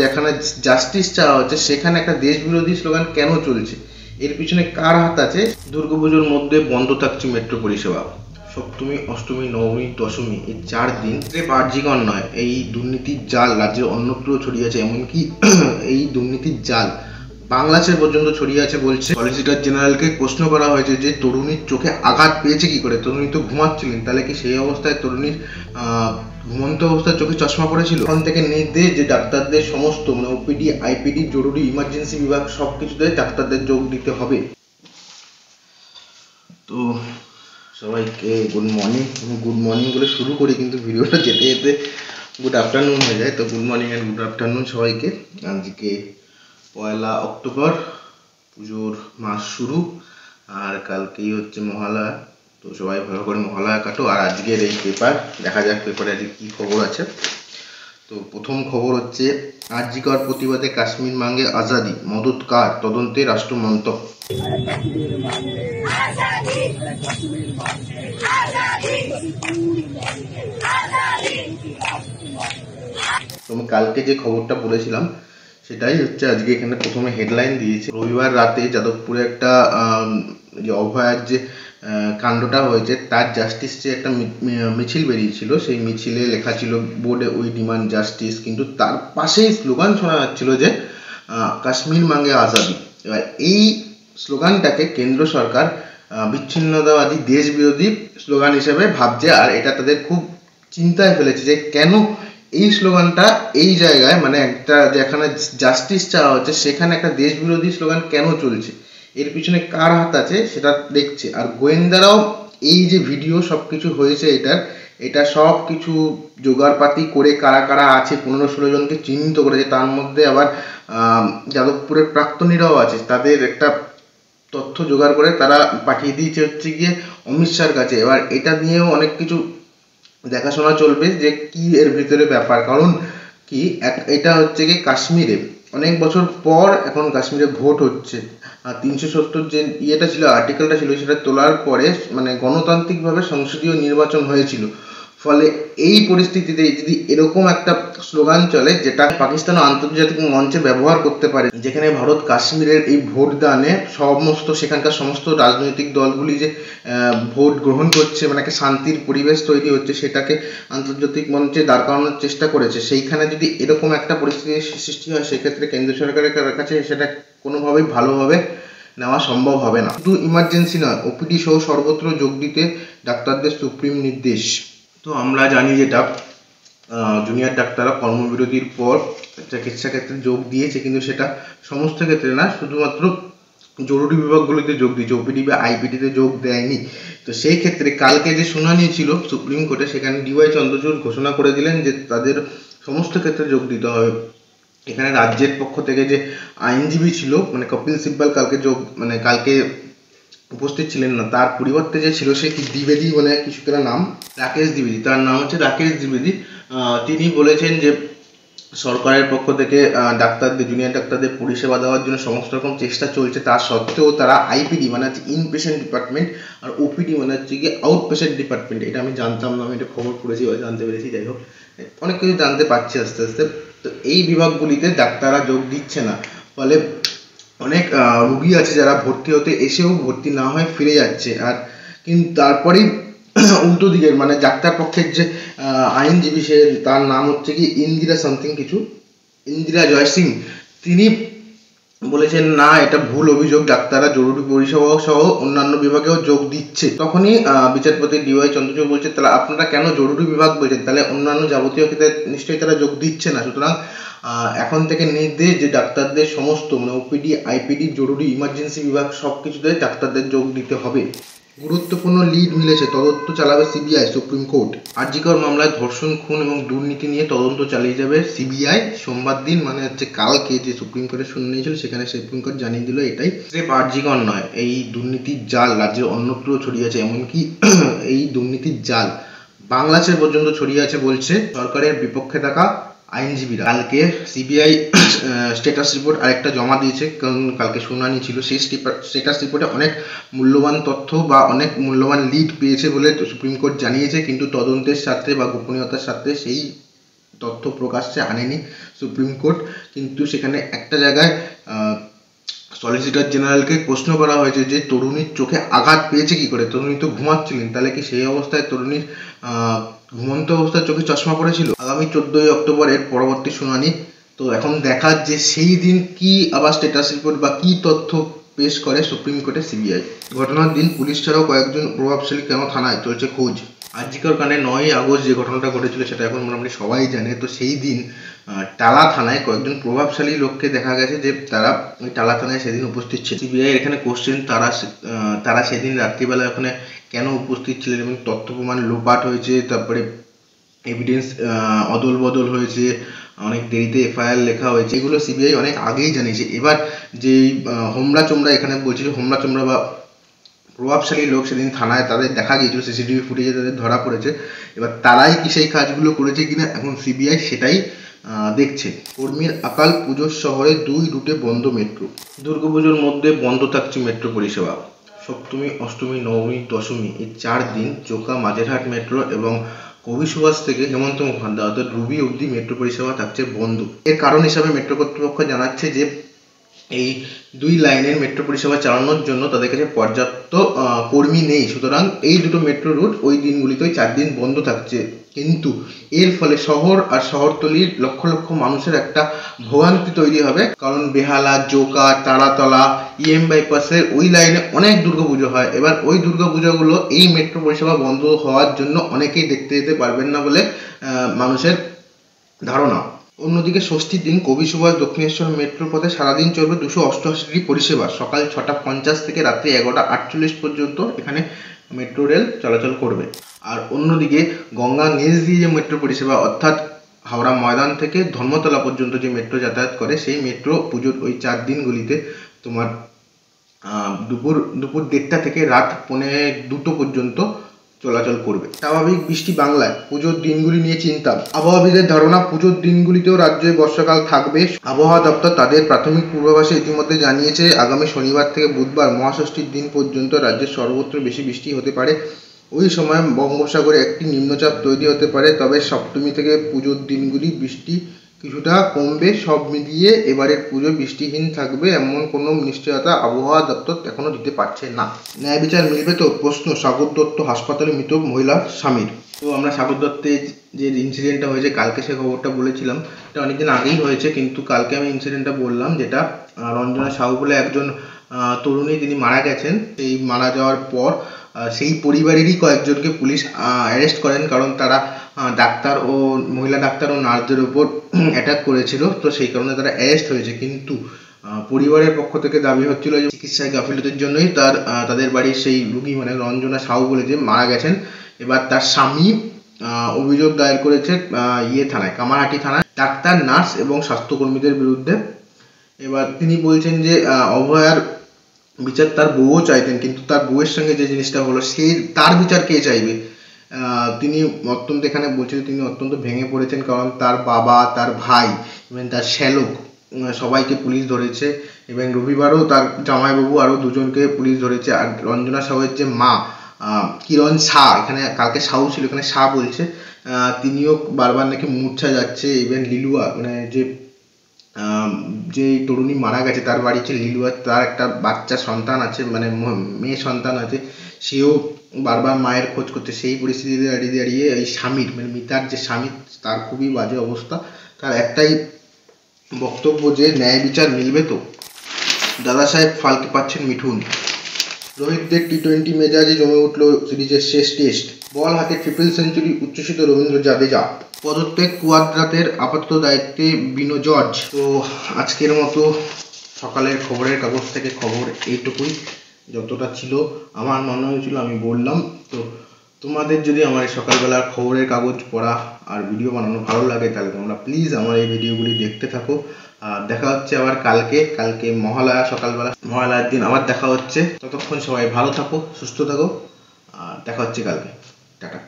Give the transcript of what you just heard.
যেখানে জাস্টিস চাওয়া হচ্ছে সেখানে একটা দেশ বিরোধী স্লোগান কেন চলছে, এর পিছনে কার হাত আছে? দুর্গাপুজোর মধ্যে বন্ধ থাকছে মেট্রো পরিষেবা। সপ্তমী, অষ্টমী, নবমী, দশমী এই 4 দিন বাহ্যিকর নয়, এই দুর্নীতির জাল রাজ্যের অন্যত্র ছড়িয়ে আছে। এমনকি এই দুর্নীতির জাল বাংলাদেশের পর্যন্ত ছড়িয়ে আছে বলছে। সলিসিটর জেনারেলকে প্রশ্ন করা হয়েছে যে তরুণীর চোখে আঘাত পেয়েছে কি করে, তরুণী তো ঘুমাচ্ছিলেন, তাহলে কি সেই অবস্থায় তরুণীর ঘুমন্ত অবস্থায় চোখে চশমা পড়েছিল? ওখান থেকে নির্দেশ যে ডাক্তারদের সমস্ত মানে ওপিডি, আইপিডি, জরুরি ইমার্জেন্সি বিভাগ সব কিছুতে ডাক্তারদের যোগ দিতে হবে। তো সবাইকে গুড মর্নিং বলে শুরু করি, কিন্তু ভিডিওটা যেতে যেতে গুড আফটারনুন হয়ে যায়। তো good morning and good afternoon সবাইকে। আজকে 1 অক্টোবর, পুজোর মাস শুরু, আর কালকেই হচ্ছে মহালয়া। তো সবাই ভালো করে মহালয়া কাটো। আর আজকের এই পেপার, দেখা যাক পেপারে আজকে কী খবর আছে। তো প্রথম খবর হচ্ছে আরজিকর প্রতিবাদে কাশ্মীর মাঙ্গে আজাদি, মদত কার, তদন্তে রাষ্ট্র মন্ত্রক। কালকে যে খবরটা বলেছিলাম সেটাই হচ্ছে আজকে এখানে প্রথমে হেডলাইন দিয়েছে। রবিবার রাতে যাদবপুরে একটা যে অভয়ার যে কাণ্ডটা হয়েছে তার জাস্টিস যে একটা মিছিল বেরিয়েছিল, সেই মিছিলে লেখা ছিল বোর্ডে উই ডিমান্ড জাস্টিস, কিন্তু তার পাশেই স্লোগান শোনা যাচ্ছিল যে কাশ্মীর মাঙ্গে আজাদি। এবার এই স্লোগানটাকে কেন্দ্র সরকার বিচ্ছিন্নতাবাদী দেশ বিরোধী স্লোগান হিসেবে ভাবছে, আর এটা তাদের খুব চিন্তায় ফেলেছে যে কেন এই স্লোগানটা এই জায়গায়, মানে একটা যেখানে জাস্টিস চাওয়া হচ্ছে সেখানে একটা দেশ বিরোধী স্লোগান কেন চলছে, এর পিছনে কার হাত আছে সেটা দেখছে। আর গোয়েন্দারাও এই যে ভিডিও সব কিছু হয়েছে এটা সব কিছু জোগাড়পাতি করে কারা কারা আছে 15-16 জনকে চিহ্নিত করেছে। তার মধ্যে আবার যাদবপুরের প্রাক্তনীরাও আছে, তাদের একটা তথ্য জোগাড় করে তারা পাঠিয়ে দিয়েছে হচ্ছে গিয়ে অমিত শাহর কাছে। এবার এটা নিয়েও অনেক কিছু দেখাশোনা চলবে যে কি এর ভিতরে ব্যাপার। কারণ কি এটা হচ্ছে কি কাশ্মীরে অনেক বছর পর এখন কাশ্মীরে ভোট হচ্ছে, আর 370 যে ইয়েটা ছিল, আর্টিকেলটা ছিল, সেটা তোলার পরে মানে গণতান্ত্রিকভাবে সংসদীয় নির্বাচন হয়েছিল। ফলে এই পরিস্থিতিতে যদি এরকম একটা স্লোগান চলে যেটা পাকিস্তান ও আন্তর্জাতিক মঞ্চে ব্যবহার করতে পারে, যেখানে ভারত কাশ্মীরের এই ভোট দানে সেখানকার সমস্ত রাজনৈতিক দলগুলি যে ভোট গ্রহণ করছে, মানে একটা শান্তির পরিবেশ তৈরি হচ্ছে, সেটাকে আন্তর্জাতিক মঞ্চে দাঁড় করানোর চেষ্টা করেছে। সেইখানে যদি এরকম একটা পরিস্থিতির সৃষ্টি হয়, সেক্ষেত্রে কেন্দ্র সরকারের কাছে সেটা কোনোভাবেই ভালোভাবে নেওয়া সম্ভব হবে না। শুধু ইমার্জেন্সি নয়, ওপিডি সহ সর্বত্র যোগ দিতে ডাক্তারদের সুপ্রিম নির্দেশ। তো আমরা জানি যেটা জুনিয়র ডাক্তাররা কর্মবিরতির পর চিকিৎসা ক্ষেত্রে যোগ দিয়েছে, কিন্তু সেটা সমস্ত ক্ষেত্রে না, শুধুমাত্র জরুরি বিভাগগুলিতে যোগ দিয়েছে, ওপিডি বা আইপিডিতে যোগ দেয়নি। তো সেই ক্ষেত্রে কালকে যে শুনানি ছিল সুপ্রিম কোর্টে, সেখানে ডিওয়াই চন্দ্রচূড় ঘোষণা করে দিলেন যে তাদের সমস্ত ক্ষেত্রে যোগ দিতে হবে। এখানে রাজ্যের পক্ষ থেকে যে আইনজীবী ছিল মানে কপিল সিব্বাল কালকে উপস্থিত ছিলেন না, তার পরিবর্তে যে ছিল সে কি দ্বিবেদী, মানে কিছু একটা নাম, রাকেশ দ্বিবেদী, তার নাম হচ্ছে রাকেশ দ্বিবেদী। তিনি বলেছেন যে সরকারের পক্ষ থেকে জুনিয়র ডাক্তারদের পরিষেবা দেওয়ার জন্য সমস্ত রকম চেষ্টা চলছে, তা সত্ত্বেও তারা আইপিডি মানে হচ্ছে ইনপেশেন্ট ডিপার্টমেন্ট আর ওপিডি মানে হচ্ছে গিয়ে আউট পেশেন্ট ডিপার্টমেন্ট, এটা আমি জানতাম না, আমি এটা খবর পড়েছি বা জানতে পেরেছি, যাই হোক অনেক কিছু জানতে পারছি আস্তে আস্তে। তো এই বিভাগগুলিতে ডাক্তাররা যোগ দিচ্ছে না, ফলে অনেক রুগী আছে যারা ভর্তি হতে এসেও ভর্তি না হয়ে ফিরে যাচ্ছে। আর কিন্তু তারপরেই উল্টো দিকের মানে ডাক্তার পক্ষের যে আইনজীবী, তার নাম হচ্ছে কি ইন্দিরা জয় সিং, তিনি বলেছেন না, এটা ভুল অভিযোগ, ডাক্তাররা জরুরি পরিষেবা সহ অন্যান্য বিভাগেও যোগ দিচ্ছে। তখনই বিচারপতি ডিওয়াই চন্দ্রচূড় বলছে তাহলে আপনারা কেন জরুরি বিভাগ বলছেন, তাহলে অন্যান্য যাবতীয় ক্ষেত্রে নিশ্চয়ই তারা যোগ দিচ্ছে না। সুতরাং এখন থেকে নির্দেশ যে ডাক্তারদের সমস্ত মানে ওপিডি, আইপিডি, জরুরি ইমার্জেন্সি বিভাগ সব কিছুতে ডাক্তারদের যোগ দিতে হবে। গুরুত্বপূর্ণ লিড মিলেছে, তদন্ত চালাবে সিবিআই, সুপ্রিম কোর্ট। আরজিকর মামলায় ধর্ষণ, খুন এবং দুর্নীতি নিয়ে তদন্ত চালিয়ে যাবে সিবিআই। সোমবার দিন মানে হচ্ছে কালকে যে সুপ্রিম কোর্টের শুনানি ছিল, সেখানে সুপ্রিম কোর্ট জানিয়ে দিল এটাই যে আরজিকর নয়, এই দুর্নীতির জাল রাজ্যের অন্যত্র ছড়িয়ে আছে। এমনকি এই দুর্নীতির জাল বাংলাদেশের পর্যন্ত ছড়িয়ে আছে বলছে সরকারের বিপক্ষে থাকা আইনজীবীরা। কালকে সিবিআই স্ট্যাটাস রিপোর্ট আরেকটা জমা দিয়েছে, কারণ কালকে শুনানি ছিল। সেই স্ট্যাটাস রিপোর্টে অনেক মূল্যবান তথ্য বা অনেক মূল্যবান লিড পেয়েছে বলে সুপ্রিম কোর্ট জানিয়েছে, কিন্তু তদন্তের স্বার্থে বা গোপনীয়তার স্বার্থে সেই তথ্য প্রকাশ্যে আনেনি সুপ্রিম কোর্ট, কিন্তু সেখানে একটা জায়গায় সলিসিটর জেনারেলকে প্রশ্ন করা হয়েছে যে তরুণীর চোখে আঘাত পেয়েছে কি করে, তরুণী তো ঘুমাচ্ছিলেন, তাহলে কি সেই অবস্থায় তরুণীর ঘুমন্ত অবস্থায় চোখে চশমা পড়েছিল। আগামী 14ই অক্টোবর এর পরবর্তী শুনানি। তো এখন দেখার যে সেই দিন কি আবার স্ট্যাটাস রিপোর্ট বা কি তথ্য পেশ করে সুপ্রিম কোর্টে সিবিআই। ঘটনার দিন পুলিশ ছাড়াও কয়েকজন প্রভাবশালী কেন থানায় চলছে খোঁজ। আরজিকর কাণ্ডে 9ই আগস্ট যে ঘটনাটা ঘটেছিল সেটা এখন মোটামুটি সবাই জানে। তো সেই দিন টালা থানায় কয়েকজন প্রভাবশালী লোককে দেখা গেছে যে তারা ওই টালা থানায় সেদিন উপস্থিত ছিল। সিবিআই এখানে কোশ্চেন, তারা সেদিন রাত্রিবেলা ওখানে কেন উপস্থিত ছিলেন এবং তথ্য প্রমাণ লোপাট হয়েছে, তারপরে এভিডেন্স অদল বদল হয়েছে, অনেক দেরিতে এফআইআর লেখা হয়েছে, এগুলো সিবিআই অনেক আগেই জানিয়েছে। এবার যে হোমরা চোমরা এখানে বলছিল, হোমরা চোমরা বা প্রভাবশালী লোক সেদিন থানায় তাদের দেখা গিয়েছিল, সিসিটিভি ফুটেজে তাদের ধরা পড়েছে। এবার তারাই কি সেই কাজগুলো করেছে কিনা এখন সিবিআই সেটাই দেখছে। কর্মীর আকাল, পুজোর শহরে 2 রুটে বন্ধ মেট্রো। দুর্গাপুজোর মধ্যে বন্ধ থাকছে মেট্রো পরিষেবা। সপ্তমী, অষ্টমী, নবমী, দশমী এই 4 দিন চোকা, মাঝেরহাট মেট্রো এবং কবি সুভাষ থেকে হেমন্ত মুখোপাধ্যায় অর্থাৎ রুবি অবধি মেট্রো পরিষেবা থাকছে বন্ধ। এর কারণ হিসাবে মেট্রো কর্তৃপক্ষ জানাচ্ছে যে এই 2 লাইনের মেট্রো পরিষেবা চালানোর জন্য তাদের কাছে পর্যাপ্ত কর্মী নেই, সুতরাং এই দুটো মেট্রো রুট ওই দিনগুলিতে 4 দিন বন্ধ থাকছে। কিন্তু এর ফলে শহর আর শহরতলির লক্ষ লক্ষ মানুষের একটা ভোগান্তি তৈরি হবে, কারণ বেহালা, জোকা, তারাতলা, বাইপাসের ওই লাইনে অনেক দুর্গাপুজো হয়। এবার ওই দুর্গাপুজোগুলো এই মেট্রো পরিষেবা বন্ধ হওয়ার জন্য অনেকেই দেখতে যেতে পারবেন না বলে মানুষের ধারণা। অন্যদিকে ষষ্ঠীর দিন কবি সুভাষ দক্ষিণেশ্বর মেট্রো পথে সারাদিন চলবে 288টি পরিষেবা। সকাল 6:50 থেকে রাত্রি 11:48 পর্যন্ত এখানে মেট্রো রেল চলাচল করবে। আর অন্যদিকে গঙ্গা নিচ দিয়ে যে মেট্রো পরিষেবা অর্থাৎ হাওড়া ময়দান থেকে ধর্মতলা পর্যন্ত যে মেট্রো যাতায়াত করে, সেই মেট্রো পুজোর ওই 4 দিনগুলিতে তোমার দুপুর 1:30 থেকে রাত 1:45 পর্যন্ত চলাচল করবে। স্বাভাবিক বৃষ্টি বাংলায়, পুজোর দিনগুলি নিয়ে চিন্তা। আবহাওয়াবিদের ধারণা পুজোর দিনগুলিতেও রাজ্যে বর্ষাকাল থাকবে। আবহাওয়া দপ্তর তাদের প্রাথমিক পূর্বাভাসে ইতিমধ্যে জানিয়েছে আগামী শনিবার থেকে বুধবার মহাষষ্ঠীর দিন পর্যন্ত রাজ্যের সর্বত্র বেশি বৃষ্টি হতে পারে। ওই সময় বঙ্গোপসাগরে একটি নিম্নচাপ তৈরি হতে পারে, তবে সপ্তমী থেকে পুজোর দিনগুলি বৃষ্টি কিছুটা কমবে। সব মিলিয়ে এবারের পুজো বৃষ্টিহীন থাকবে এমন কোনো নিশ্চয়তা আবহাওয়া দপ্তর এখনো দিতে পারছে না। ন্যায় বিচার মিলবে তো? প্রশ্ন সাগর দত্ত হাসপাতালে মৃত মহিলা স্বামীর। তো আমরা সাগর দত্তের যে ইনসিডেন্টটা হয়েছে কালকে সে খবরটা বলেছিলাম, এটা অনেকদিন আগেই হয়েছে, কিন্তু কালকে আমি ইনসিডেন্টটা বললাম যেটা রঞ্জনা সাহু বলে একজন তরুণী তিনি মারা গেছেন। এই মারা যাওয়ার পর সেই পরিবারেরই কয়েকজনকে পুলিশ অ্যারেস্ট করেন, কারণ তারা ডাক্তার ও মহিলা ডাক্তার ও নার্সদের উপর অ্যাটাক করেছিল। তো সেই কারণে তারা অ্যারেস্ট হয়েছে, কিন্তু পরিবারের পক্ষ থেকে দাবি হচ্ছিল যে চিকিৎসায় গাফিলতির জন্যই তাদের বাড়ির সেই রুগী মানে রঞ্জনা সাহু বলে যে মারা গেছেন। এবার তার স্বামী অভিযোগ দায়ের করেছে থানায়, কামারহাটি থানায়, ডাক্তার, নার্স এবং স্বাস্থ্যকর্মীদের বিরুদ্ধে। এবার তিনি বলছেন যে অভয়ার বিচার তার বউও চাইতেন, কিন্তু তার বউয়ের সঙ্গে যে জিনিসটা হলো তার বিচার কে চাইবে। তিনি অত্যন্ত এখানে বলছেন তিনি অত্যন্ত ভেঙে পড়েছেন, কারণ তার বাবা, তার ভাই এবং তার শ্যালক সবাইকে পুলিশ ধরেছে, এবং রবিবারও তার জামাইবাবু আরও 2জনকে পুলিশ ধরেছে। আর রঞ্জনা সাহুয়ের যে মা কিরণ শাহ, এখানে কালকে সাহু ছিল, এখানে শাহ বলছে, তিনিও বারবার নাকি মূর্ছা যাচ্ছে। ইভেন লিলুয়া মানে যে তরুণী মারা গেছে তার বাড়ি হচ্ছে লিলুয়া, তার একটা বাচ্চা সন্তান আছে মানে মেয়ে সন্তান আছে, সেও বারবার মায়ের খোঁজ করছে। সেই পরিস্থিতিতে দাঁড়িয়ে এই স্বামীর মানে মিতার যে স্বামী তার খুবই বাজে অবস্থা। তার একটাই বক্তব্য যে ন্যায় বিচার মিলবে তো। দাদা সাহেব ফালকে পাচ্ছেন মিঠুন। রোহিতদের টি20 মেজাজে জমে উঠল সিরিজের শেষ টেস্ট। বল হাতে ট্রিপল সেঞ্চুরি উচ্ছ্বসিত রবীন্দ্র জাদেজা। পদত্যাগ কুয়াদ্রাতের, আপাতত দায়িত্বে বিনো জর্জ। তো আজকের মতো সকালের খবরের কাগজ থেকে খবর এইটুকুই, যতটা ছিল আমার মনে হয়েছিল আমি বললাম। তো তোমাদের যদি আমার এই সকালবেলার খবরের কাগজ পড়া আর ভিডিও বানানো ভালো লাগে তাহলে তোমরা প্লিজ আমার এই ভিডিওগুলি দেখতে থাকো। দেখা হচ্ছে আবার কালকে মহালয়া, সকালবেলা মহালয়ার দিন আবার দেখা হচ্ছে। ততক্ষণ সবাই ভালো থাকো, সুস্থ থাকো, দেখা হচ্ছে কালকে। টাটা।